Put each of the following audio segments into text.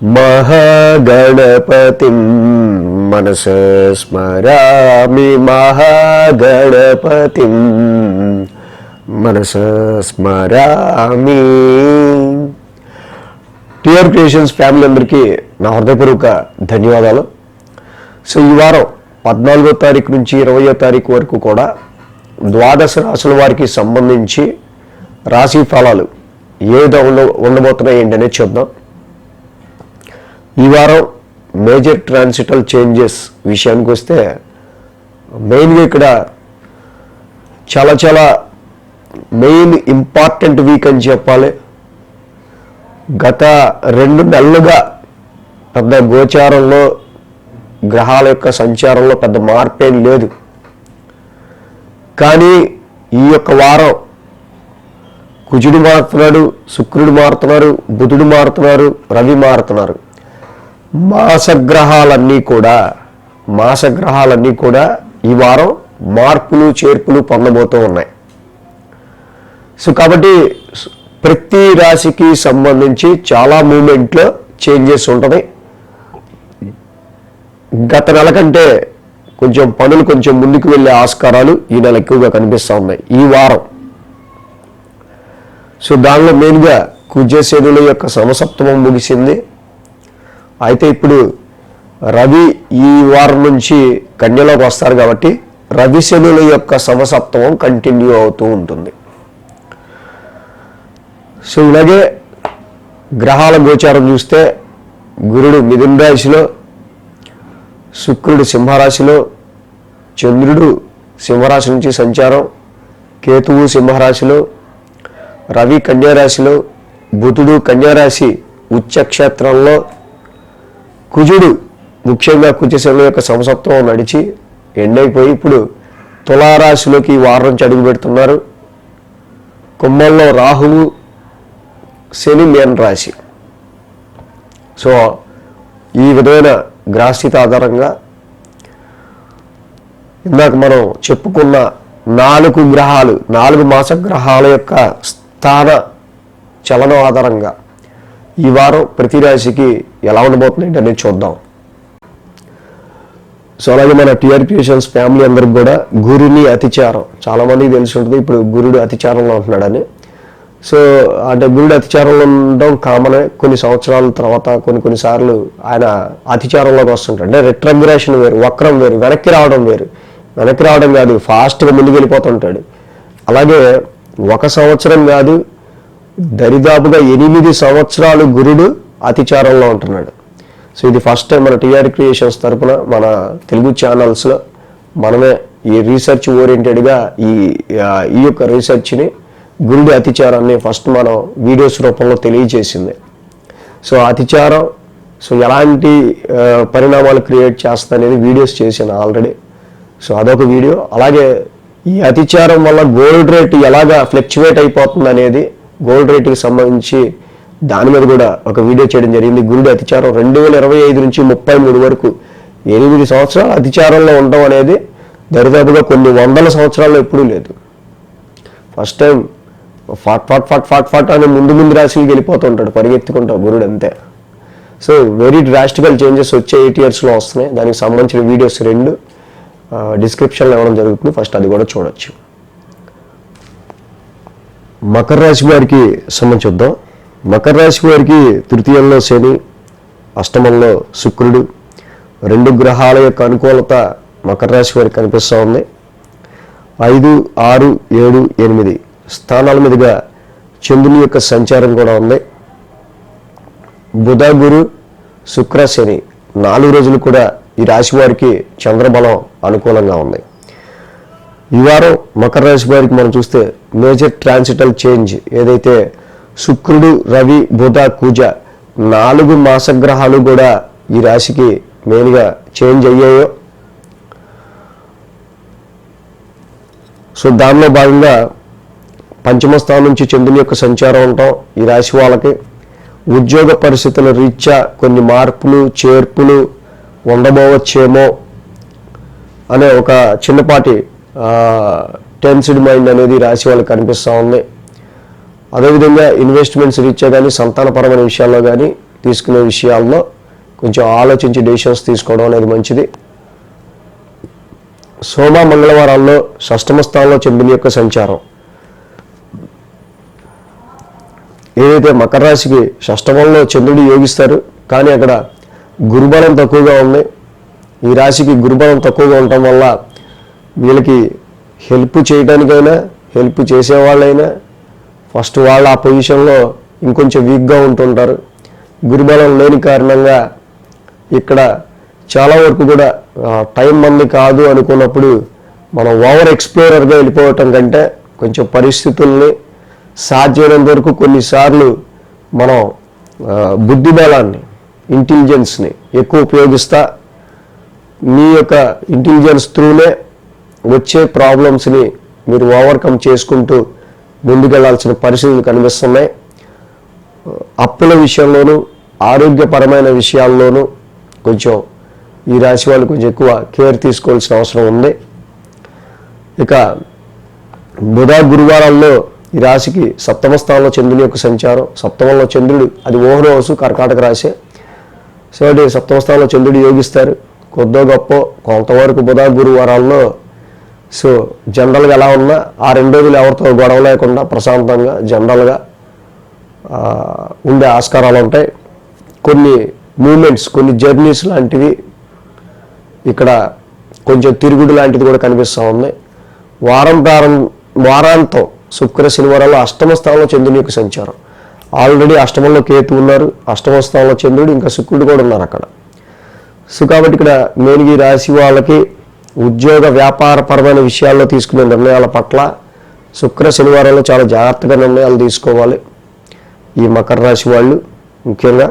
महागणपतिं मनसा स्मरामि महागणपतिं मनसा स्मरामि। TR creations family అందరికీ నా హృదయపూర్వక ధన్యవాదాలు. సో ఈ వారం 14వ తారీఖు నుంచి 20వ తారీఖు వరకు కూడా ద్వాదశ రాశుల వారికి సంబంధించి రాశి ఫలాలు ఏ విధంగా ఉండబోతున్నాయి ఏంటనే చూద్దాం. ఈ వారం మేజర్ ట్రాన్సిటల్ చేంజెస్ విషయానికి వస్తే మెయిన్గా ఇక్కడ చాలా మెయిన్ ఇంపార్టెంట్ వీక్ అని చెప్పాలి. గత 2 నెలలుగా పెద్ద గోచారంలో గ్రహాల యొక్క సంచారంలో పెద్ద మార్పేం లేదు. కానీ ఈ యొక్క వారం కుజుడు మారుతున్నాడు, శుక్రుడు మారుతున్నారు, బుధుడు మారుతున్నారు, రవి మారుతున్నారు. మాసగ్రహాలన్నీ కూడా ఈ వారం మార్పులు చేర్పులు పొందబోతూ ఉన్నాయి. సో కాబట్టి ప్రతి రాశికి సంబంధించి చాలా మూమెంట్లో చేంజెస్ ఉంటుంది. గత నెల కంటే కొంచెం పనులు కొంచెం ముందుకు వెళ్ళే ఆస్కారాలు ఈ నెల ఎక్కువగా కనిపిస్తూ ఉన్నాయి ఈ వారం. సో దానిలో మెయిన్గా కుజశనుల యొక్క సమసప్తమం ముగిసింది. అయితే ఇప్పుడు రవి ఈ వారం నుంచి కన్యలోకి వస్తారు కాబట్టి రవి శనుల యొక్క సమసప్తమం కంటిన్యూ అవుతూ ఉంటుంది. సో ఇలాగే గ్రహాల గోచారం చూస్తే గురుడు మిథున రాశిలో, శుక్రుడు సింహరాశిలో, చంద్రుడు సింహరాశి నుంచి సంచారం, కేతువు సింహరాశిలో, రవి కన్యారాశిలో, బుధుడు కన్యారాశి ఉచ్చక్షేత్రంలో, కుజుడు ముఖ్యంగా కుజశనుల యొక్క సమసప్తమం నడిచి ఎండైపోయి ఇప్పుడు తులారాశిలోకి ఈ వారం నుంచి అడుగు పెడుతున్నారు. కుంభంలో రాహువు, శని మీన రాశి. సో ఈ విధమైన గ్రహస్థితి ఆధారంగా ఇందాక మనం చెప్పుకున్న 4 గ్రహాలు, 4 మాస గ్రహాల యొక్క స్థాన చలనం ఆధారంగా ఈ వారం ప్రతి రాశికి ఎలా ఉండబోతుంది అనేది చూద్దాం. సో అలాగే మన టిఆర్ క్రియేషన్స్ ఫ్యామిలీ అందరికి కూడా గురుని అతిచారం చాలామందికి తెలిసి ఉంటుంది. ఇప్పుడు గురుడు అతిచారంలో ఉంటున్నాడని. సో అంటే గురుడు అతిచారంలో ఉండడం కామనే. కొన్ని సంవత్సరాల తర్వాత కొన్నిసార్లు ఆయన అతిచారంలోకి వస్తుంటాడు. అంటే రిట్రగ్రేషన్ వేరు, వక్రం వేరు, వెనక్కి రావడం వేరు. వెనక్కి రావడం కాదు, ఫాస్ట్గా ముందుకు వెళ్ళిపోతుంటాడు. అలాగే 1 సంవత్సరం కాదు, దరిదాపుగా 8 సంవత్సరాలు గురుడు అతిచారంలో ఉంటున్నాడు. సో ఇది ఫస్ట్ టైం మన టిఆర్ క్రియేషన్స్ తరఫున మన తెలుగు ఛానల్స్లో మనమే ఈ రీసెర్చ్ ఓరియంటెడ్గా ఈ యొక్క రీసెర్చ్ని గురుడి అతిచారాన్ని ఫస్ట్ మనం వీడియోస్ రూపంలో తెలియజేసింది. సో అతిచారం సో ఎలాంటి పరిణామాలు క్రియేట్ చేస్తుంది అనేది వీడియోస్ చేశాను ఆల్రెడీ. సో అదొక వీడియో. అలాగే ఈ అతిచారం వల్ల గోల్డ్ రేట్ ఎలాగా ఫ్లక్చువేట్ అయిపోతుంది అనేది గోల్డ్ రేట్కి సంబంధించి దాని మీద కూడా ఒక వీడియో చేయడం జరిగింది. గురుడి అతిచారం 2025 నుంచి 33 వరకు 8 సంవత్సరాలు అతిచారంలో ఉండడం అనేది దరిదాపుగా కొన్ని వందల సంవత్సరాల్లో ఎప్పుడూ లేదు. ఫస్ట్ టైం ఫాట్ అని ముందు రాశికి వెళ్ళిపోతుంటాడు, పరిగెత్తుకుంటా గురుడు అంతే. సో వెరీ డ్రాస్టికల్ చేంజెస్ వచ్చే 8 ఇయర్స్లో వస్తున్నాయి. దానికి సంబంధించిన వీడియోస్ 2 డిస్క్రిప్షన్లో ఇవ్వడం జరుగుతుంది. ఫస్ట్ అది కూడా చూడొచ్చు. మకర రాశి వారికి సంబంధించి చూద్దాం. మకర రాశి వారికి తృతీయంలో శని, అష్టమంలో శుక్రుడు, 2 గ్రహాల యొక్క అనుకూలత మకర రాశి వారికి కనిపిస్తూ ఉంది. 5, 6, 7, 8 స్థానాల మీదుగా చంద్రుని యొక్క సంచారం కూడా ఉంది. బుధ, గురు, శుక్ర, శని 4 రోజులు కూడా ఈ రాశి వారికి చంద్రబలం అనుకూలంగా ఉంది. ఈ వారం మకర రాశి వారికి మనం చూస్తే మేజర్ ట్రాన్సిటల్ చేంజ్ ఏదైతే శుక్రుడు, రవి, బుధ, కుజ 4 మాసగ్రహాలు కూడా ఈ రాశికి మెయిన్గా చేంజ్ అయ్యాయో సో దానిలో భాగంగా పంచమ స్థానం నుంచి చంద్రుని యొక్క సంచారం ఉంటాం. ఈ రాశి వాళ్ళకి ఉద్యోగ పరిస్థితుల రీత్యా కొన్ని మార్పులు చేర్పులు ఉండబోవచ్చేమో అనే ఒక చిన్నపాటి టెన్స్డ్ మైండ్ అనేది రాశి వాళ్ళకి కనిపిస్తూ ఉంది. అదేవిధంగా ఇన్వెస్ట్మెంట్స్ రీత్యా కానీ సంతానపరమైన విషయాల్లో కానీ తీసుకునే విషయాల్లో కొంచెం ఆలోచించి డెసిషన్స్ తీసుకోవడం అనేది మంచిది. సోమ మంగళవారాల్లో షష్టమ స్థానంలో చంద్రుని యొక్క సంచారం. ఏదైతే మకర రాశికి షష్టమంలో చంద్రుడు యోగిస్తారు, కానీ అక్కడ గురుబలం తక్కువగా ఉంది. ఈ రాశికి గురుబలం తక్కువగా ఉండటం వల్ల వీళ్ళకి హెల్ప్ చేయడానికైనా, హెల్ప్ చేసేవాళ్ళైనా ఫస్ట్ వాళ్ళు ఆ పొజిషన్లో ఇంకొంచెం వీక్గా ఉంటుంటారు. గురుబలం లేని కారణంగా ఇక్కడ చాలా వరకు కూడా టైం మంది కాదు అనుకున్నప్పుడు మనం ఓవర్ ఎక్స్ప్లోరర్గా వెళ్ళిపోవటం కంటే కొంచెం పరిస్థితుల్ని సాధ్యమైనంత వరకు కొన్నిసార్లు మనం బుద్ధి బలాన్ని, ఇంటెలిజెన్స్ని ఎక్కువ ఉపయోగిస్తా మీ యొక్క ఇంటెలిజెన్స్ త్రూనే వచ్చే ప్రాబ్లమ్స్ని మీరు ఓవర్కమ్ చేసుకుంటూ ముందుకెళ్లాల్సిన పరిస్థితులు కనిపిస్తున్నాయి. అప్పుల విషయంలోనూ ఆరోగ్యపరమైన విషయాల్లోనూ కొంచెం ఈ రాశి వాళ్ళు కొంచెం ఎక్కువ కేర్ తీసుకోవాల్సిన అవసరం ఉంది. ఇక బుధ గురువారాల్లో ఈ రాశికి సప్తమ స్థానంలో చంద్రుని యొక్క సంచారం. సప్తమంలో చంద్రుడు అది ఓహన హౌసు, కర్కాటక రాశి. సో అది సప్తమ స్థానంలో చంద్రుడు యోగిస్తారు. కొద్దో గొప్ప కొంతవరకు బుధ గురువారాల్లో సో జనరల్గా ఎలా ఉన్నా ఆ 2 రోజులు ఎవరితో గొడవ లేకుండా ప్రశాంతంగా జనరల్గా ఉండే ఆస్కారాలు ఉంటాయి. కొన్ని మూమెంట్స్, కొన్ని జర్నీస్ లాంటివి ఇక్కడ కొంచెం తిరుగుడు లాంటిది కూడా కనిపిస్తూ ఉంది. వారాంతం శుక్ర శనివారాల్లో అష్టమ స్థానంలో చంద్రుని యొక్క సంచారం. ఆల్రెడీ అష్టమంలో కేతు ఉన్నారు, అష్టమ స్థానంలో చంద్రుడు, ఇంకా శుక్రుడు కూడా ఉన్నారు అక్కడ. సో కాబట్టి ఇక్కడ మెయిన్గా ఈ రాశి వాళ్ళకి ఉద్యోగ వ్యాపారపరమైన విషయాల్లో తీసుకునే నిర్ణయాల పట్ల శుక్ర శనివారాల్లో చాలా జాగ్రత్తగా నిర్ణయాలు తీసుకోవాలి ఈ మకర రాశి వాళ్ళు. ముఖ్యంగా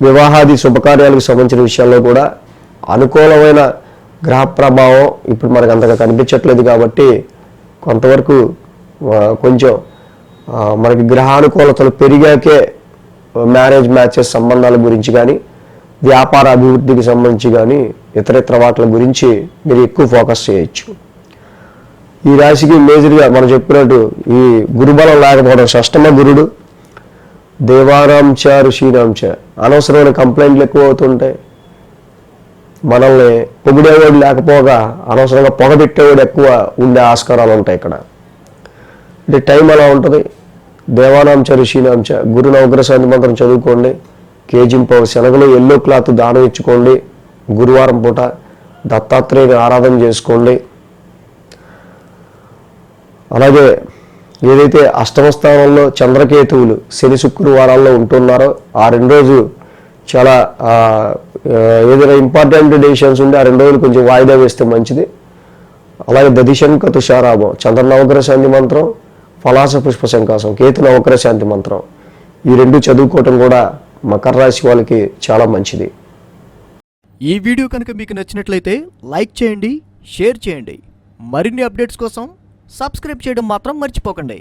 వివాహాది శుభకార్యాలకు సంబంధించిన విషయాల్లో కూడా అనుకూలమైన గ్రహ ప్రభావం ఇప్పుడు మనకు అంతగా కనిపించట్లేదు కాబట్టి కొంతవరకు కొంచెం మనకి గ్రహానుకూలతలు పెరిగాకే మ్యారేజ్ మ్యాచెస్ సంబంధాల గురించి కానీ, వ్యాపార అభివృద్ధికి సంబంధించి కానీ, ఇతర వాటి గురించి మీరు ఎక్కువ ఫోకస్ చేయొచ్చు. ఈ రాశికి మేజర్గా మనం చెప్పినట్టు ఈ గురుబలం లేకపోవడం, షష్టమ గురుడు దేవానాంచ ఋషీనాంచ, అనవసరమైన కంప్లైంట్లు ఎక్కువ అవుతుంటాయి. మనల్ని పొగిడేవాడు లేకపోగా అనవసరంగా పొగబెట్టేవాడు ఎక్కువ ఉండే ఆస్కారాలు ఉంటాయి ఇక్కడ. అంటే టైం అలా ఉంటుంది. దేవానాంచ ఋషీనాంచ, గురు నవగ్రశాంతి మంత్రం చదువుకోండి, కేజింపవు శనగలు ఎల్లో క్లాత్ దానం ఇచ్చుకోండి, గురువారం పూట దత్తాత్రేయుని ఆరాధన చేసుకోండి. అలాగే ఏదైతే అష్టమ స్థానంలో చంద్రకేతువులు శని శుక్రవారాల్లో ఉంటున్నారో ఆ 2 రోజులు చాలా ఏదైనా ఇంపార్టెంట్ డెసిషన్స్ ఉంటే ఆ 2 రోజులు కొంచెం వాయిదా వేస్తే మంచిది. అలాగే దధిశంక తుషారాభం, చంద్ర నవగ్రహ శాంతి మంత్రం, పలాస పుష్ప శంకాసం, కేతు నవగ్రహ శాంతి మంత్రం, ఈ 2 చదువుకోవటం కూడా మకర రాశి వాళ్ళకి చాలా మంచిది. ఈ వీడియో కనుక మీకు నచ్చినట్లయితే లైక్ చేయండి, షేర్ చేయండి. మరిన్ని అప్డేట్స్ కోసం సబ్స్క్రైబ్ చేయడం మాత్రం మర్చిపోకండి.